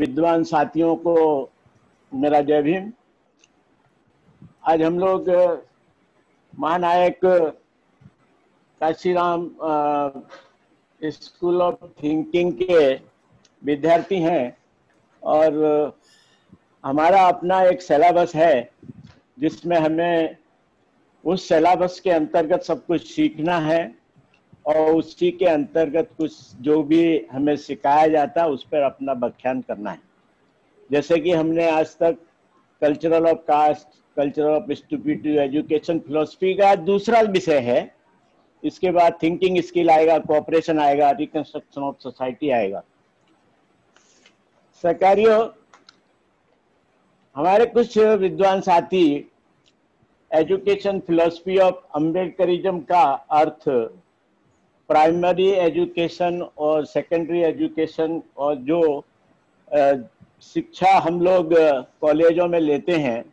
विद्वान साथियों को मेरा जय भीम। आज हम लोग महानायक काशीराम स्कूल ऑफ थिंकिंग के विद्यार्थी हैं और हमारा अपना एक सिलेबस है जिसमें हमें उस सिलेबस के अंतर्गत सब कुछ सीखना है और उसी के अंतर्गत कुछ जो भी हमें सिखाया जाता है उस पर अपना व्याख्यान करना है। जैसे कि हमने आज तक cultural of caste, cultural of stupidity, education philosophy का दूसरा विषय है। इसके बाद थिंकिंग स्किल आएगा, कोऑपरेशन आएगा, रिकंस्ट्रक्शन ऑफ सोसाइटी आएगा। सहकारियों, हमारे कुछ विद्वान साथी एजुकेशन फिलोसफी ऑफ अम्बेडकरिज्म का अर्थ प्राइमरी एजुकेशन और सेकेंडरी एजुकेशन और जो शिक्षा हम लोग कॉलेजों में लेते हैं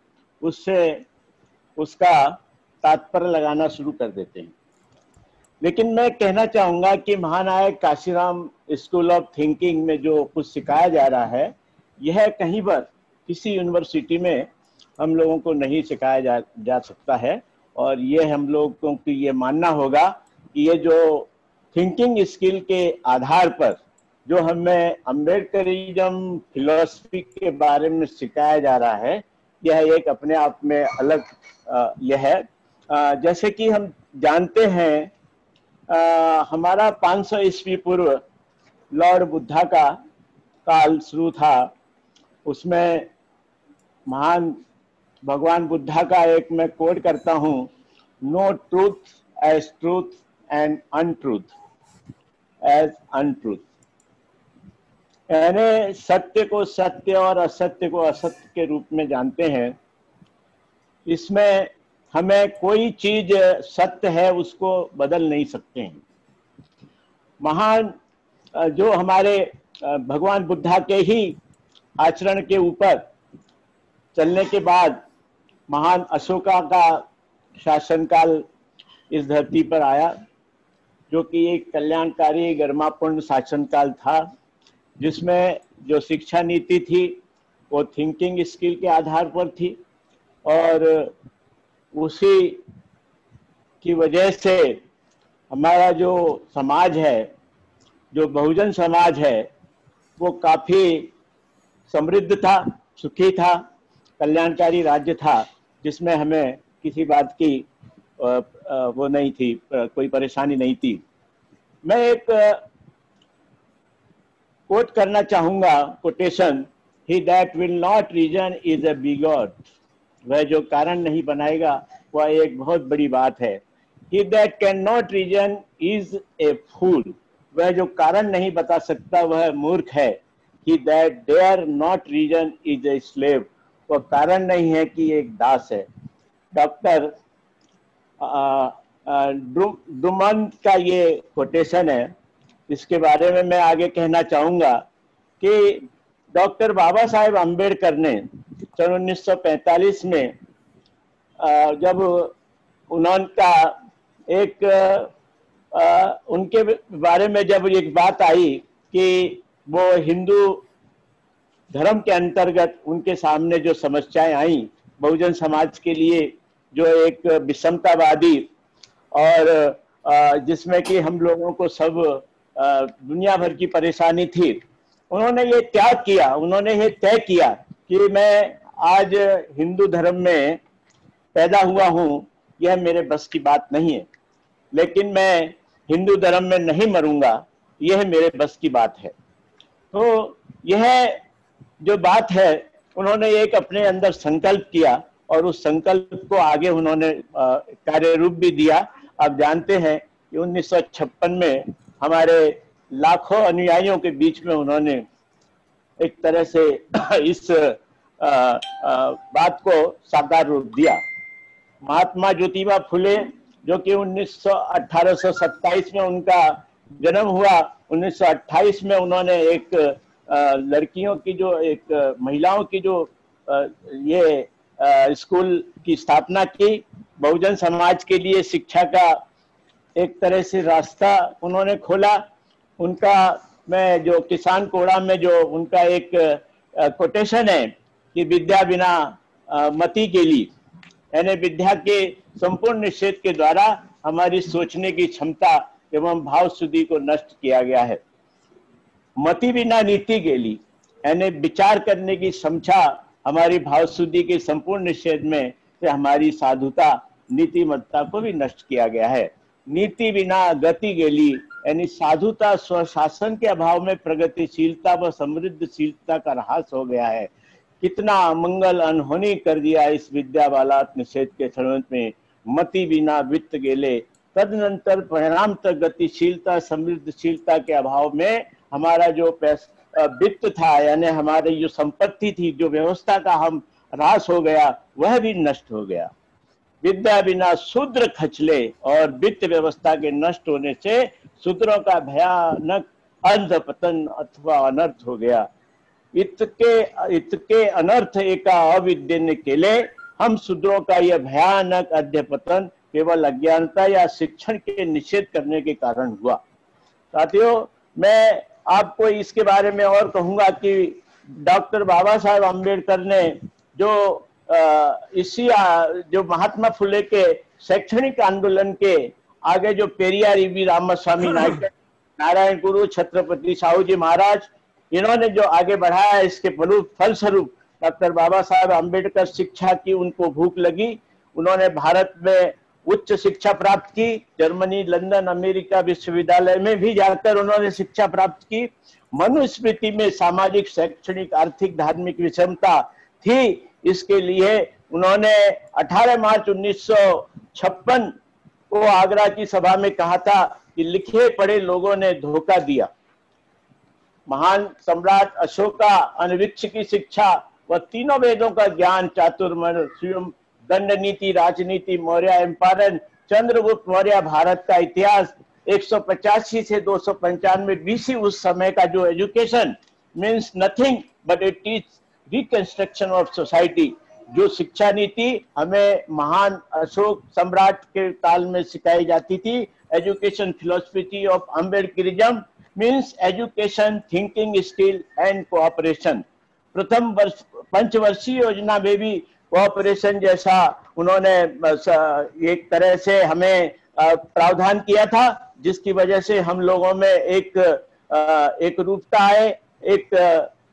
उससे उसका तात्पर्य लगाना शुरू कर देते हैं। लेकिन मैं कहना चाहूँगा कि महानायक काशीराम स्कूल ऑफ थिंकिंग में जो कुछ सिखाया जा रहा है यह कहीं पर किसी यूनिवर्सिटी में हम लोगों को नहीं सिखाया जा सकता है। और ये हम लोगों को ये मानना होगा कि ये जो थिंकिंग स्किल के आधार पर जो हमें अम्बेडकरिज्म फिलॉसफी के बारे में सिखाया जा रहा है यह एक अपने आप में अलग यह है। जैसे कि हम जानते हैं हमारा 500 ईस्वी पूर्व लॉर्ड बुद्धा का काल शुरू था। उसमें महान भगवान बुद्धा का एक मैं कोट करता हूँ, no truth as truth and untruth as untruth. यानी सत्य को सत्य और असत्य को असत्य के रूप में जानते हैं। इसमें हमें कोई चीज सत्य है उसको बदल नहीं सकते हैं। महान जो हमारे भगवान बुद्धा के ही आचरण के ऊपर चलने के बाद महान अशोका का शासनकाल इस धरती पर आया, जो कि एक कल्याणकारी गरिमापूर्ण शासनकाल था, जिसमें जो शिक्षा नीति थी वो थिंकिंग स्किल के आधार पर थी। और उसी की वजह से हमारा जो समाज है, जो बहुजन समाज है, वो काफ़ी समृद्ध था, सुखी था, कल्याणकारी राज्य था, जिसमें हमें किसी बात की वो नहीं थी, कोई परेशानी नहीं थी। मैं एक कोट करना चाहूँगा, quotation, he that will not reason is a bigot. वह जो कारण नहीं बनाएगा वह एक बहुत बड़ी बात है। He that can not reason is a fool. वह जो कारण नहीं बता सकता वह मूर्ख है। He that dare not reason is a slave. वह कारण नहीं है कि एक दास है। डॉक्टर ड्रुमंड का ये कोटेशन है। इसके बारे में मैं आगे कहना चाहूँगा कि डॉक्टर बाबा साहेब अम्बेडकर ने सन 1945 में जब उनका एक उनके बारे में जब एक बात आई कि वो हिंदू धर्म के अंतर्गत उनके सामने जो समस्याएं आई बहुजन समाज के लिए, जो एक विषमतावादी और जिसमें कि हम लोगों को सब दुनिया भर की परेशानी थी, उन्होंने ये त्याग किया, उन्होंने ये तय किया कि मैं आज हिंदू धर्म में पैदा हुआ हूँ, यह मेरे बस की बात नहीं है, लेकिन मैं हिंदू धर्म में नहीं मरूंगा, यह मेरे बस की बात है। तो यह जो बात है, उन्होंने एक अपने अंदर संकल्प किया और उस संकल्प को आगे उन्होंने कार्य रूप भी दिया। आप जानते हैं कि 1956 में हमारे लाखों अनुयायियों के बीच में उन्होंने एक तरह से इस बात को साकार रूप दिया। महात्मा ज्योतिबा फुले, जो कि 1827 में उनका जन्म हुआ, 1928 में उन्होंने एक लड़कियों की जो एक महिलाओं की जो ये स्कूल की स्थापना की, बहुजन समाज के लिए शिक्षा का एक तरह से रास्ता उन्होंने खोला। उनका मैं जो किसान कोड़ा में जो उनका एक कोटेशन है कि विद्या बिना मति गेली, यानी विद्या के संपूर्ण निषेध के द्वारा हमारी सोचने की क्षमता एवं भाव शुद्धि को नष्ट किया गया है। मति बिना नीति गेली, यानी विचार करने की क्षमता हमारी भाव शुद्धि के संपूर्ण निषेध में से हमारी साधुता नीतिमत्ता को भी नष्ट किया गया है। नीति बिना गति गेली, यानी साधुता स्वशासन के अभाव में प्रगतिशीलता व समृद्धशीलता का ह्रास हो गया है। कितना मंगल अनहोनी कर दिया इस विद्या वाला निषेध के क्षण में। मति बिना वित्त गेले, तदनंतर परिणाम तक गतिशीलता समृद्धशीलता के अभाव में हमारा जो वित्त था, यानी हमारी जो संपत्ति थी, जो व्यवस्था का हम ह्रास हो गया, वह भी नष्ट हो गया। विद्या बिना शूद्र खचले, और वित्त व्यवस्था के नष्ट होने से शूद्रों का भयानक अंधपतन अथवा अनर्थ हो गया। इतके अनर्थ एका अविद्य ने केले, हम शूद्रों का यह भयानक अध्यपतन केवल अज्ञानता या शिक्षण के निषेध करने के कारण हुआ। साथियों, मैं आपको इसके बारे में और कहूंगा कि डॉक्टर बाबा साहेब अम्बेडकर ने जो महात्मा फुले के शैक्षणिक आंदोलन के आगे जो पेरियार ईवी रामास्वामी नायकर, नारायण गुरु, छत्रपति साहू जी महाराज, इन्होंने जो आगे बढ़ाया, इसके फलस्वरूप डॉक्टर बाबा साहेब अम्बेडकर शिक्षा की उनको भूख लगी। उन्होंने भारत में उच्च शिक्षा प्राप्त की, जर्मनी, लंदन, अमेरिका विश्वविद्यालय में भी जाकर उन्होंने शिक्षा प्राप्त की। मनुस्मृति में सामाजिक, शैक्षणिक, आर्थिक, धार्मिक विषमता थी, इसके लिए उन्होंने 18 मार्च 1956 को आगरा की सभा में कहा था कि लिखे पढ़े लोगों ने धोखा दिया। महान सम्राट अशोका अनविक्ष की शिक्षा व तीनों वेदों का ज्ञान, चातुर्वर्ण, स्वयं, दंड नीति, राजनीति, मौर्य एम्पायर, चंद्रगुप्त मौर्य, भारत का इतिहास, 185 से 295 बीसी उस समय का जो education means nothing but it is reconstruction of society. जो शिक्षा नीति हमें महान अशोक सम्राट के काल में सिखाई जाती थी, education philosophy of Ambedkarism means education, thinking skill and cooperation. प्रथम वर्ष पंचवर्षीय योजना में भी कोऑपरेशन जैसा उन्होंने एक तरह से हमें प्रावधान किया था, जिसकी वजह से हम लोगों में एक रूपता है,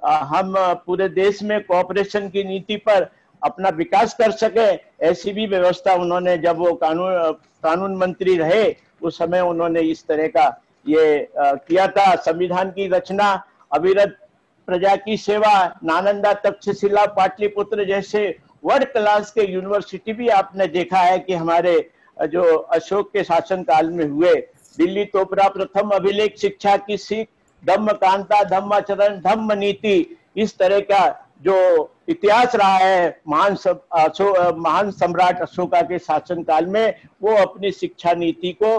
हम पूरे देश में कोऑपरेशन की नीति पर अपना विकास कर सके। ऐसी भी व्यवस्था उन्होंने, जब वो कानून मंत्री रहे उस समय उन्होंने इस तरह का ये किया था। संविधान की रचना, अविरत प्रजा की सेवा, नालंदा, तक्षशिला, पाटलिपुत्र जैसे वर्ल्ड क्लास के यूनिवर्सिटी भी आपने देखा है कि हमारे जो अशोक के शासन काल में हुए। दिल्ली तोपरा प्रथम अभिलेख शिक्षा की सीख, धम्म कांता, धम्माचरण, धम्म नीति, इस तरह का जो इतिहास रहा है महान सम्राट अशोका के शासन काल में, वो अपनी शिक्षा नीति को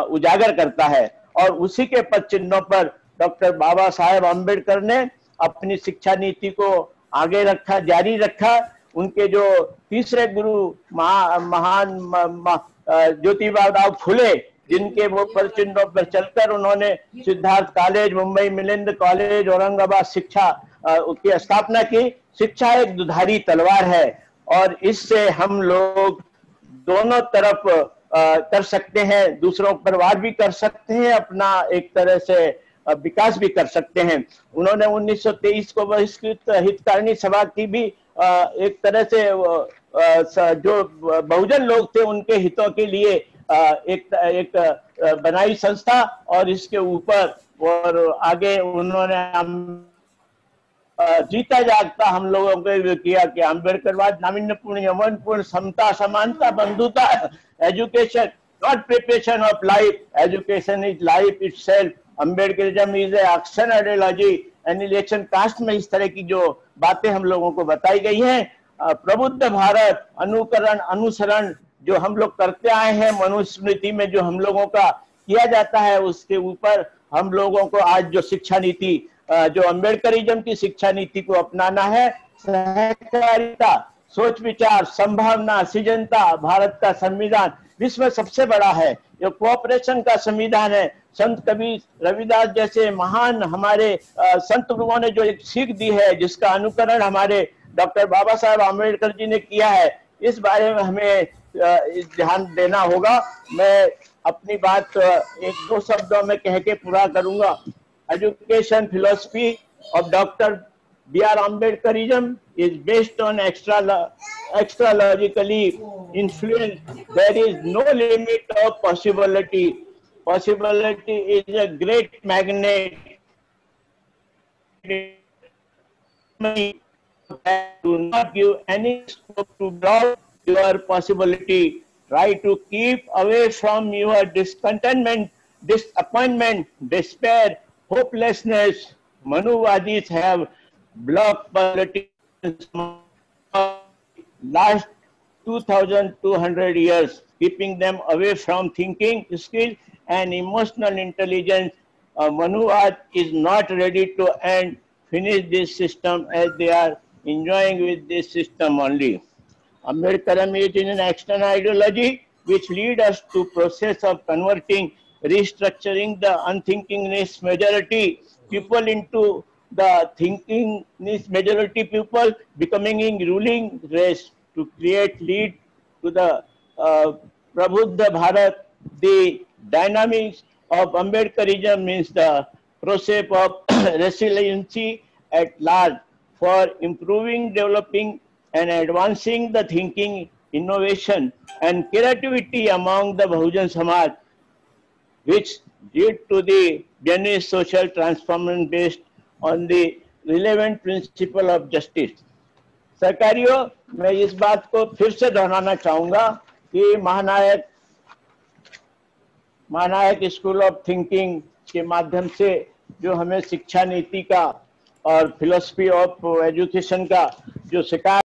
उजागर करता है। और उसी के पद चिन्हों पर डॉक्टर बाबा साहेब अम्बेडकर ने अपनी शिक्षा नीति को आगे रखा, जारी रखा। उनके जो तीसरे गुरु महान ज्योतिबा फुले, जिनके वो पद चिन्हों पर चलकर उन्होंने सिद्धार्थ कॉलेज, मुंबई मिलिंद कॉलेज, औरंगाबाद शिक्षा की स्थापना की। शिक्षा एक दुधारी तलवार है और इससे हम लोग दोनों तरफ कर सकते हैं, दूसरों पर वार भी कर सकते हैं, अपना एक तरह से विकास भी कर सकते हैं। उन्होंने 1923 को बहिष्कृत हितकारिणी सभा की भी एक तरह से जो बहुजन लोग थे उनके हितों के लिए एक बनाई संस्था, और इसके ऊपर और आगे उन्होंने जीता जागता हम लोगों को किया कि अम्बेडकरवाद नाविन्यपूर्ण, यौवनपूर्ण, समता, समानता, बंधुता, education not preparation of life, education is life itself, Ambedkarism is action ideology, annihilation caste में इस तरह की जो बातें हम लोगों को बताई गई हैं। प्रबुद्ध भारत, अनुकरण, अनुसरण जो हम लोग करते आए हैं, मनुस्मृति में जो हम लोगों का किया जाता है, उसके ऊपर हम लोगों को आज जो शिक्षा नीति, जो अम्बेडकरिज्म की शिक्षा नीति को अपनाना है। सहकारिता, सोच विचार, संभावना, सृजनता, भारत का संविधान विश्व में सबसे बड़ा है, जो कोऑपरेशन का संविधान है, संत कबीर रविदास जैसे महान हमारे संत गुरुओं ने जो एक सीख दी है, जिसका अनुकरण हमारे डॉक्टर बाबा साहेब आम्बेडकर जी ने किया है, इस बारे में हमें ध्यान देना होगा। मैं अपनी बात एक दो शब्दों में कह के पूरा करूंगा। Education philosophy of doctor B.R. Ambedkarism is based on extra-logically influence. There is no limit of possibility. Possibility is a great magnet. Do not give any scope to block your possibility. Try to keep away from your discontentment, disappointment, despair, hopelessness. Manuwadis have blocked politics last 2,200 years, keeping them away from thinking skill and emotional intelligence. Manuwad is not ready to finish this system as they are enjoying with this system only. Ambedkarism is an external ideology which leads us to process of converting, restructuring the unthinkingness majority people into the thinkingness majority people becoming in ruling race to lead to the Prabuddha Bharat. The dynamics of Ambedkarism means the process of resiliency at large for improving, developing and advancing the thinking, innovation and creativity among the Bahujan Samaj, which lead to the genuine social transformation based on the relevant principle of justice. सरकारियों, मैं इस बात को फिर से दोहराना चाहूंगा कि महानायक स्कूल ऑफ थिंकिंग के माध्यम से जो हमें शिक्षा नीति का और फिलोसफी ऑफ एजुकेशन का जो शिकार